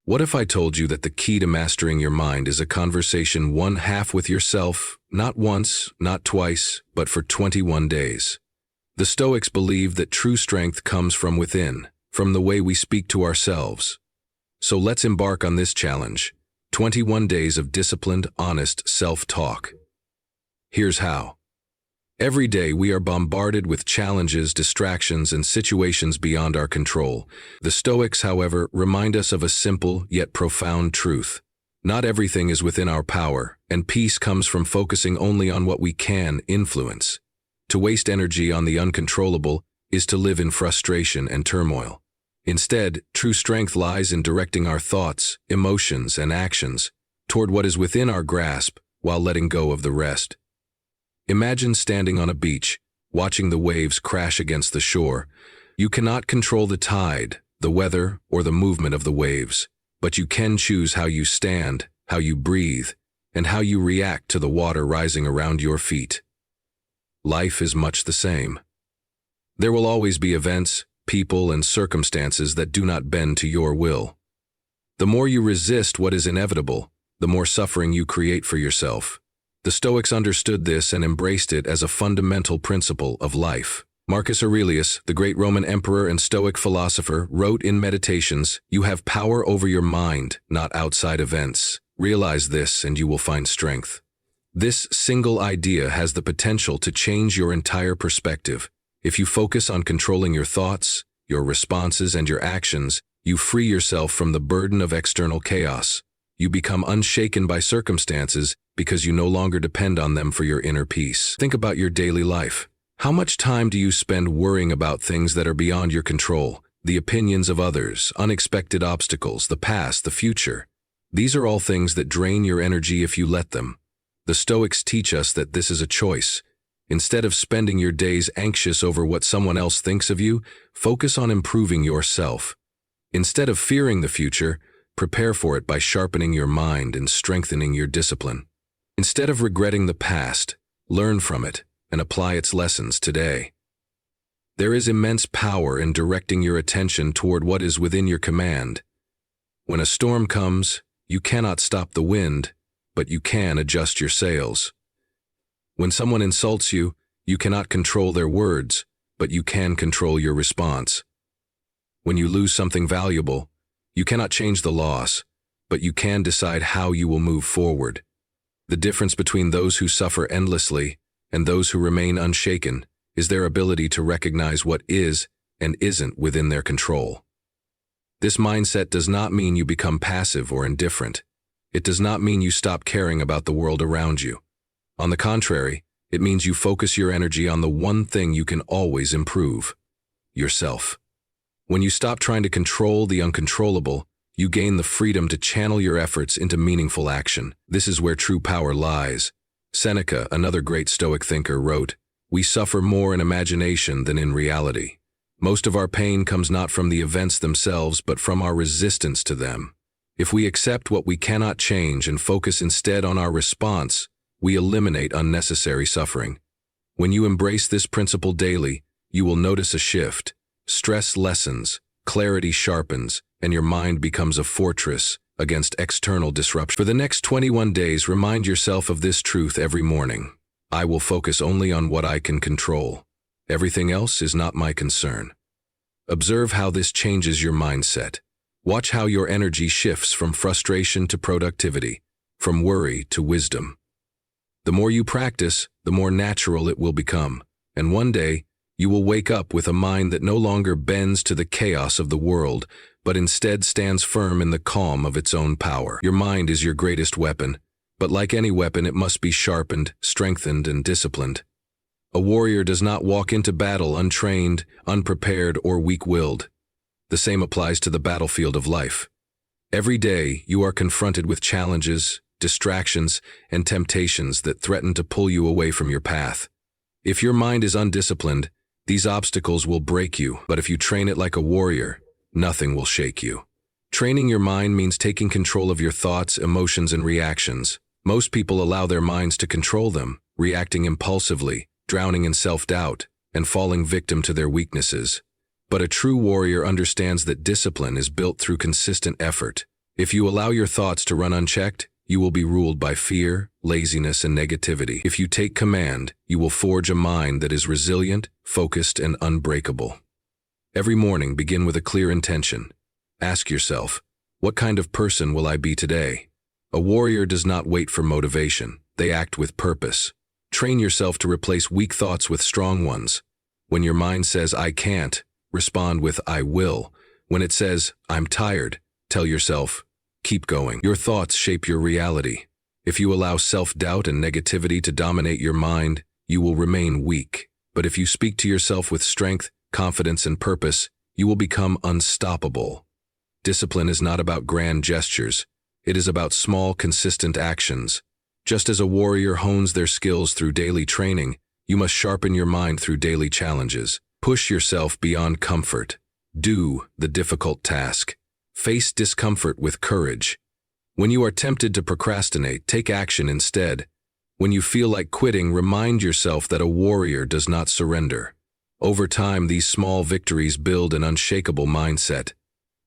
What if I told you that the key to mastering your mind is a conversation one half with yourself, not once, not twice, but for 21 days? The Stoics believe that true strength comes from within, from the way we speak to ourselves. So let's embark on this challenge, 21 days of disciplined, honest self-talk. Here's how. Every day we are bombarded with challenges, distractions, and situations beyond our control. The Stoics, however, remind us of a simple yet profound truth. Not everything is within our power, and peace comes from focusing only on what we can influence. To waste energy on the uncontrollable is to live in frustration and turmoil. Instead, true strength lies in directing our thoughts, emotions, and actions toward what is within our grasp while letting go of the rest. Imagine standing on a beach, watching the waves crash against the shore. You cannot control the tide, the weather, or the movement of the waves, but you can choose how you stand, how you breathe, and how you react to the water rising around your feet. Life is much the same. There will always be events, people, and circumstances that do not bend to your will. The more you resist what is inevitable, the more suffering you create for yourself. The Stoics understood this and embraced it as a fundamental principle of life. Marcus Aurelius, the great Roman emperor and Stoic philosopher, wrote in Meditations, "You have power over your mind, not outside events. Realize this and you will find strength." This single idea has the potential to change your entire perspective. If you focus on controlling your thoughts, your responses, and your actions, you free yourself from the burden of external chaos. You become unshaken by circumstances because you no longer depend on them for your inner peace. Think about your daily life. How much time do you spend worrying about things that are beyond your control? The opinions of others, unexpected obstacles, the past, the future. These are all things that drain your energy if you let them. The Stoics teach us that this is a choice. Instead of spending your days anxious over what someone else thinks of you, focus on improving yourself. Instead of fearing the future, prepare for it by sharpening your mind and strengthening your discipline. Instead of regretting the past, learn from it and apply its lessons today. There is immense power in directing your attention toward what is within your command. When a storm comes, you cannot stop the wind, but you can adjust your sails. When someone insults you, you cannot control their words, but you can control your response. When you lose something valuable, you cannot change the loss, but you can decide how you will move forward. The difference between those who suffer endlessly and those who remain unshaken is their ability to recognize what is and isn't within their control. This mindset does not mean you become passive or indifferent. It does not mean you stop caring about the world around you. On the contrary, it means you focus your energy on the one thing you can always improve: yourself. When you stop trying to control the uncontrollable, you gain the freedom to channel your efforts into meaningful action. This is where true power lies. Seneca, another great Stoic thinker, wrote, "We suffer more in imagination than in reality." Most of our pain comes not from the events themselves, but from our resistance to them. If we accept what we cannot change and focus instead on our response, we eliminate unnecessary suffering. When you embrace this principle daily, you will notice a shift. Stress lessens, clarity sharpens, and your mind becomes a fortress against external disruption. For the next 21 days, remind yourself of this truth every morning. I will focus only on what I can control. Everything else is not my concern. Observe how this changes your mindset. Watch how your energy shifts from frustration to productivity, from worry to wisdom. The more you practice, the more natural it will become, and one day, you will wake up with a mind that no longer bends to the chaos of the world, but instead stands firm in the calm of its own power. Your mind is your greatest weapon, but like any weapon, it must be sharpened, strengthened, and disciplined. A warrior does not walk into battle untrained, unprepared, or weak-willed. The same applies to the battlefield of life. Every day, you are confronted with challenges, distractions, and temptations that threaten to pull you away from your path. If your mind is undisciplined, these obstacles will break you, but if you train it like a warrior, nothing will shake you. Training your mind means taking control of your thoughts, emotions, and reactions. Most people allow their minds to control them, reacting impulsively, drowning in self-doubt, and falling victim to their weaknesses. But a true warrior understands that discipline is built through consistent effort. If you allow your thoughts to run unchecked, you will be ruled by fear, laziness, and negativity. If you take command, you will forge a mind that is resilient, focused, and unbreakable. Every morning, begin with a clear intention. Ask yourself, what kind of person will I be today? A warrior does not wait for motivation. They act with purpose. Train yourself to replace weak thoughts with strong ones. When your mind says, I can't, respond with, I will. When it says, I'm tired, tell yourself, keep going. Your thoughts shape your reality. If you allow self-doubt and negativity to dominate your mind, you will remain weak. But if you speak to yourself with strength, confidence, and purpose, you will become unstoppable. Discipline is not about grand gestures. It is about small, consistent actions. Just as a warrior hones their skills through daily training, you must sharpen your mind through daily challenges. Push yourself beyond comfort. Do the difficult task. Face discomfort with courage. When you are tempted to procrastinate, take action instead. When you feel like quitting, remind yourself that a warrior does not surrender. Over time, these small victories build an unshakable mindset.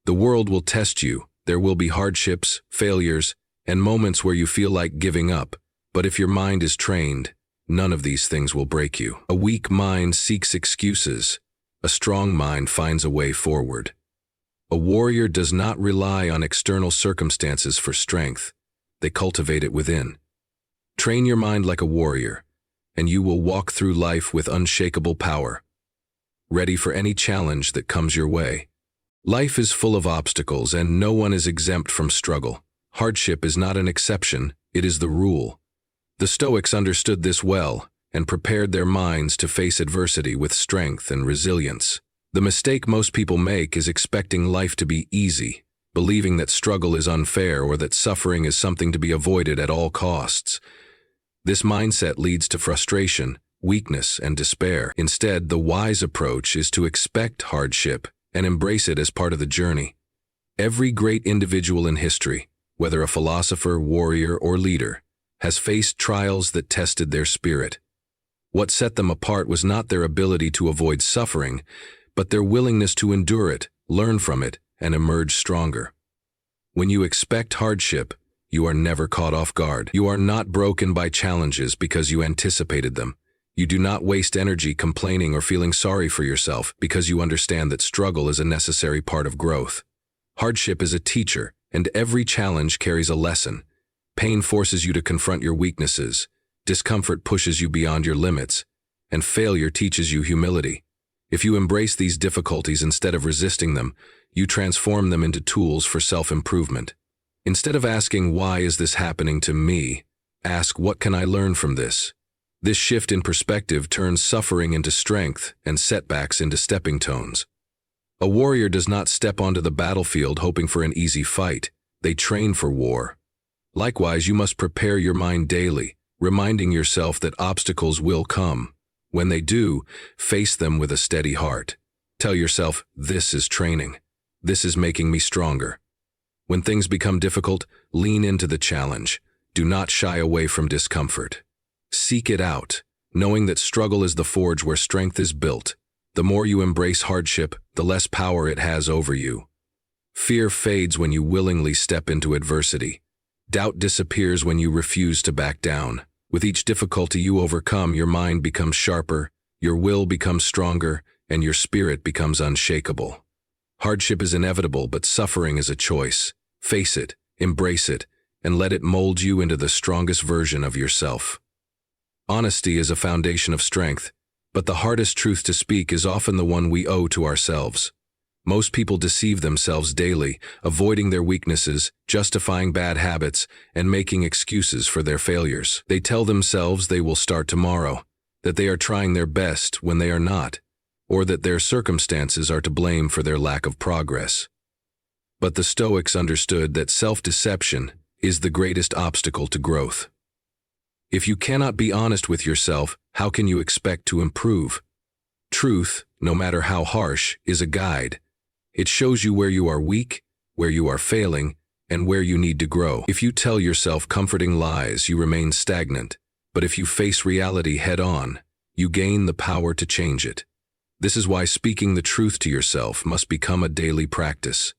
The world will test you. There will be hardships, failures, and moments where you feel like giving up. But if your mind is trained, none of these things will break you. A weak mind seeks excuses. A strong mind finds a way forward. A warrior does not rely on external circumstances for strength. They cultivate it within. Train your mind like a warrior, and you will walk through life with unshakable power, ready for any challenge that comes your way. Life is full of obstacles, and no one is exempt from struggle. Hardship is not an exception, it is the rule. The Stoics understood this well and prepared their minds to face adversity with strength and resilience. The mistake most people make is expecting life to be easy, believing that struggle is unfair or that suffering is something to be avoided at all costs. This mindset leads to frustration, weakness, and despair. Instead, the wise approach is to expect hardship and embrace it as part of the journey. Every great individual in history, whether a philosopher, warrior, or leader, has faced trials that tested their spirit. What set them apart was not their ability to avoid suffering, but their willingness to endure it, learn from it, and emerge stronger. When you expect hardship, you are never caught off guard. You are not broken by challenges because you anticipated them. You do not waste energy complaining or feeling sorry for yourself because you understand that struggle is a necessary part of growth. Hardship is a teacher, and every challenge carries a lesson. Pain forces you to confront your weaknesses, discomfort pushes you beyond your limits, and failure teaches you humility. If you embrace these difficulties instead of resisting them, you transform them into tools for self-improvement. Instead of asking, why is this happening to me? Ask, what can I learn from this? This shift in perspective turns suffering into strength and setbacks into stepping stones. A warrior does not step onto the battlefield hoping for an easy fight. They train for war. Likewise, you must prepare your mind daily, reminding yourself that obstacles will come. When they do, face them with a steady heart. Tell yourself, this is training. This is making me stronger. When things become difficult, lean into the challenge. Do not shy away from discomfort. Seek it out, knowing that struggle is the forge where strength is built. The more you embrace hardship, the less power it has over you. Fear fades when you willingly step into adversity. Doubt disappears when you refuse to back down. With each difficulty you overcome, your mind becomes sharper, your will becomes stronger, and your spirit becomes unshakable. Hardship is inevitable, but suffering is a choice. Face it, embrace it, and let it mold you into the strongest version of yourself. Honesty is a foundation of strength, but the hardest truth to speak is often the one we owe to ourselves. Most people deceive themselves daily, avoiding their weaknesses, justifying bad habits, and making excuses for their failures. They tell themselves they will start tomorrow, that they are trying their best when they are not, or that their circumstances are to blame for their lack of progress. But the Stoics understood that self-deception is the greatest obstacle to growth. If you cannot be honest with yourself, how can you expect to improve? Truth, no matter how harsh, is a guide. It shows you where you are weak, where you are failing, and where you need to grow. If you tell yourself comforting lies, you remain stagnant. But if you face reality head-on, you gain the power to change it. This is why speaking the truth to yourself must become a daily practice.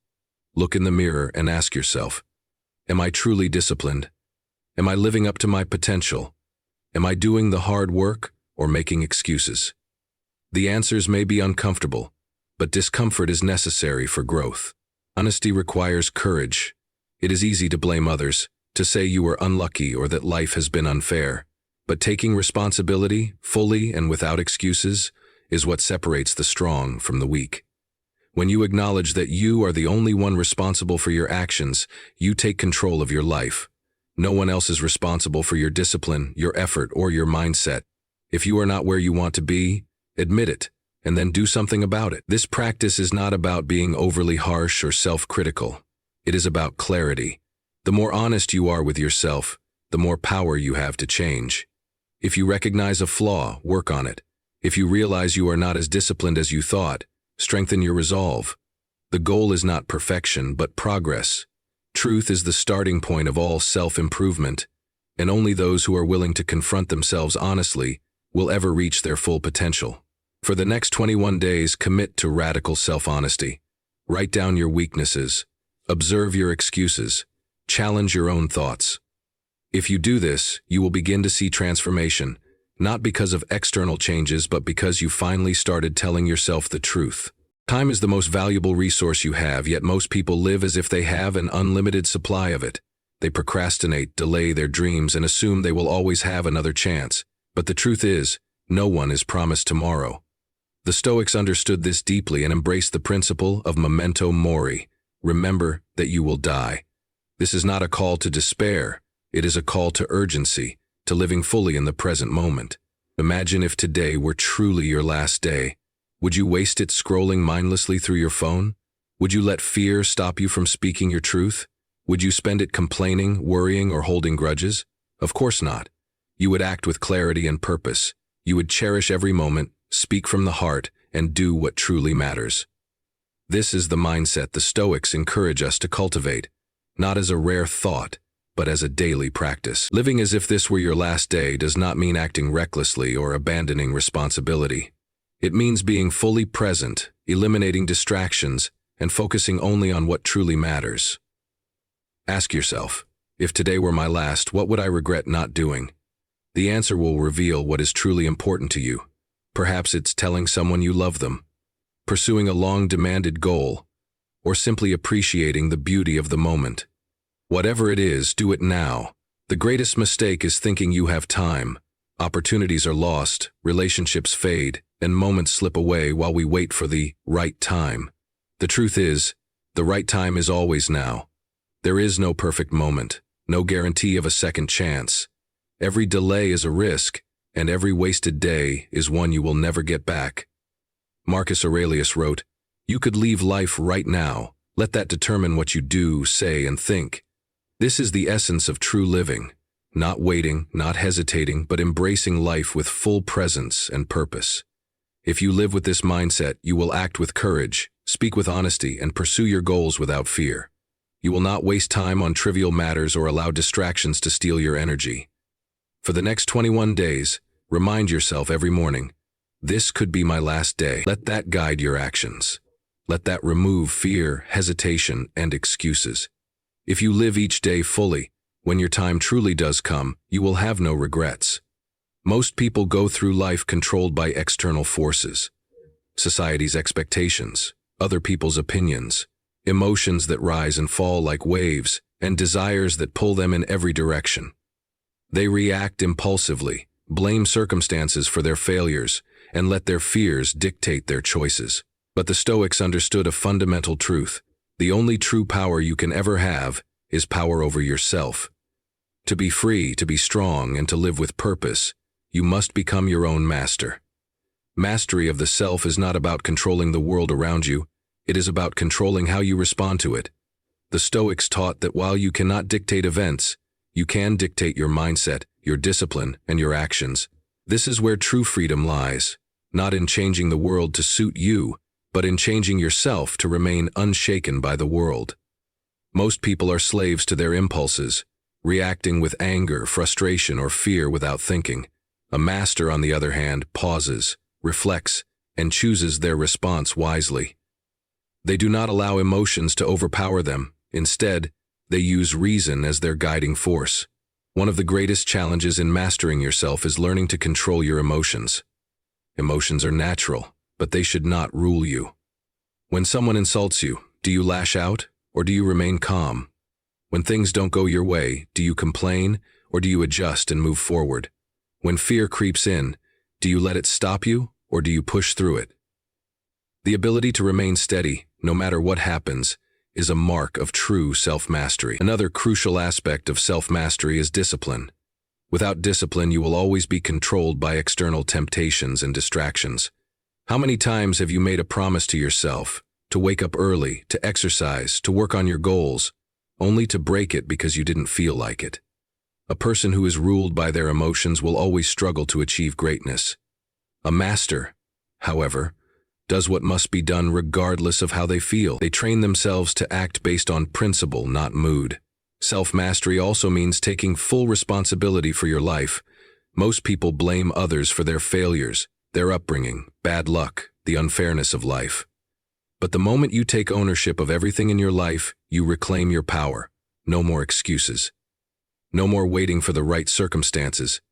Look in the mirror and ask yourself, Am I truly disciplined? Am I living up to my potential? Am I doing the hard work or making excuses? The answers may be uncomfortable, but discomfort is necessary for growth. Honesty requires courage. It is easy to blame others, to say you were unlucky or that life has been unfair. But taking responsibility, fully and without excuses, is what separates the strong from the weak. When you acknowledge that you are the only one responsible for your actions, you take control of your life. No one else is responsible for your discipline, your effort, or your mindset. If you are not where you want to be, admit it, and then do something about it. This practice is not about being overly harsh or self-critical. It is about clarity. The more honest you are with yourself, the more power you have to change. If you recognize a flaw, work on it. If you realize you are not as disciplined as you thought, strengthen your resolve. The goal is not perfection, but progress. Truth is the starting point of all self-improvement, and only those who are willing to confront themselves honestly will ever reach their full potential. For the next 21 days, commit to radical self-honesty. Write down your weaknesses. Observe your excuses. Challenge your own thoughts. If you do this, you will begin to see transformation, not because of external changes, but because you finally started telling yourself the truth. Time is the most valuable resource you have, yet most people live as if they have an unlimited supply of it. They procrastinate, delay their dreams, and assume they will always have another chance. But the truth is, no one is promised tomorrow. The Stoics understood this deeply and embraced the principle of memento mori. Remember that you will die. This is not a call to despair. It is a call to urgency, to living fully in the present moment. Imagine if today were truly your last day. Would you waste it scrolling mindlessly through your phone? Would you let fear stop you from speaking your truth? Would you spend it complaining, worrying, or holding grudges? Of course not. You would act with clarity and purpose. You would cherish every moment, speak from the heart, and do what truly matters. This is the mindset the Stoics encourage us to cultivate, not as a rare thought, but as a daily practice. Living as if this were your last day does not mean acting recklessly or abandoning responsibility. It means being fully present, eliminating distractions, and focusing only on what truly matters. Ask yourself, if today were my last, what would I regret not doing? The answer will reveal what is truly important to you. Perhaps it's telling someone you love them, pursuing a long-demanded goal, or simply appreciating the beauty of the moment. Whatever it is, do it now. The greatest mistake is thinking you have time. Opportunities are lost, relationships fade, and moments slip away while we wait for the right time. The truth is, the right time is always now. There is no perfect moment, no guarantee of a second chance. Every delay is a risk, and every wasted day is one you will never get back. Marcus Aurelius wrote, "You could leave life right now. Let that determine what you do, say, and think." This is the essence of true living, not waiting, not hesitating, but embracing life with full presence and purpose. If you live with this mindset, you will act with courage, speak with honesty, and pursue your goals without fear. You will not waste time on trivial matters or allow distractions to steal your energy. For the next 21 days, remind yourself every morning, this could be my last day. Let that guide your actions. Let that remove fear, hesitation, and excuses. If you live each day fully, when your time truly does come, you will have no regrets. Most people go through life controlled by external forces, society's expectations, other people's opinions, emotions that rise and fall like waves, and desires that pull them in every direction. They react impulsively, blame circumstances for their failures, and let their fears dictate their choices. But the Stoics understood a fundamental truth. The only true power you can ever have is power over yourself. To be free, to be strong, and to live with purpose, you must become your own master. Mastery of the self is not about controlling the world around you. It is about controlling how you respond to it. The Stoics taught that while you cannot dictate events, you can dictate your mindset, your discipline, and your actions. This is where true freedom lies, not in changing the world to suit you, but in changing yourself to remain unshaken by the world. Most people are slaves to their impulses, reacting with anger, frustration, or fear without thinking. A master, on the other hand, pauses, reflects, and chooses their response wisely. They do not allow emotions to overpower them. Instead, They use reason as their guiding force. One of the greatest challenges in mastering yourself is learning to control your emotions. Emotions are natural, but they should not rule you. When someone insults you, do you lash out, or do you remain calm? When things don't go your way, do you complain, or do you adjust and move forward? When fear creeps in, do you let it stop you, or do you push through it? The ability to remain steady, no matter what happens, is a mark of true self-mastery. Another crucial aspect of self-mastery is discipline. Without discipline, you will always be controlled by external temptations and distractions. How many times have you made a promise to yourself, to wake up early, to exercise, to work on your goals, only to break it because you didn't feel like it? A person who is ruled by their emotions will always struggle to achieve greatness. A master, however, does what must be done regardless of how they feel. They train themselves to act based on principle, not mood. Self-mastery also means taking full responsibility for your life. Most people blame others for their failures, their upbringing, bad luck, the unfairness of life. But the moment you take ownership of everything in your life, you reclaim your power. No more excuses. No more waiting for the right circumstances.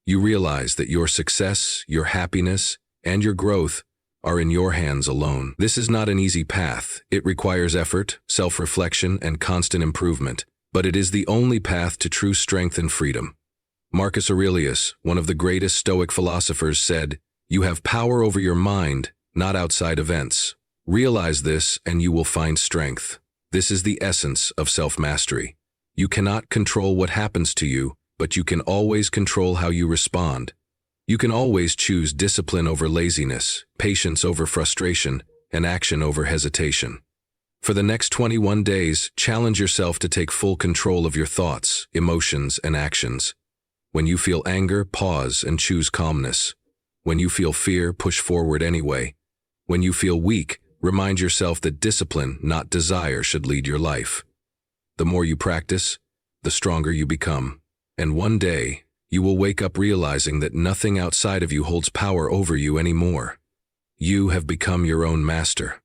You realize that your success, your happiness, and your growth are in your hands alone. This is not an easy path. It requires effort, self-reflection, and constant improvement. But it is the only path to true strength and freedom. Marcus Aurelius, one of the greatest Stoic philosophers, said, "You have power over your mind, not outside events. Realize this and you will find strength." This is the essence of self-mastery. You cannot control what happens to you, but you can always control how you respond. You can always choose discipline over laziness, patience over frustration, and action over hesitation. For the next 21 days, challenge yourself to take full control of your thoughts, emotions, and actions. When you feel anger, pause and choose calmness. When you feel fear, push forward anyway. When you feel weak, remind yourself that discipline, not desire, should lead your life. The more you practice, the stronger you become. And one day, you will wake up realizing that nothing outside of you holds power over you anymore. You have become your own master.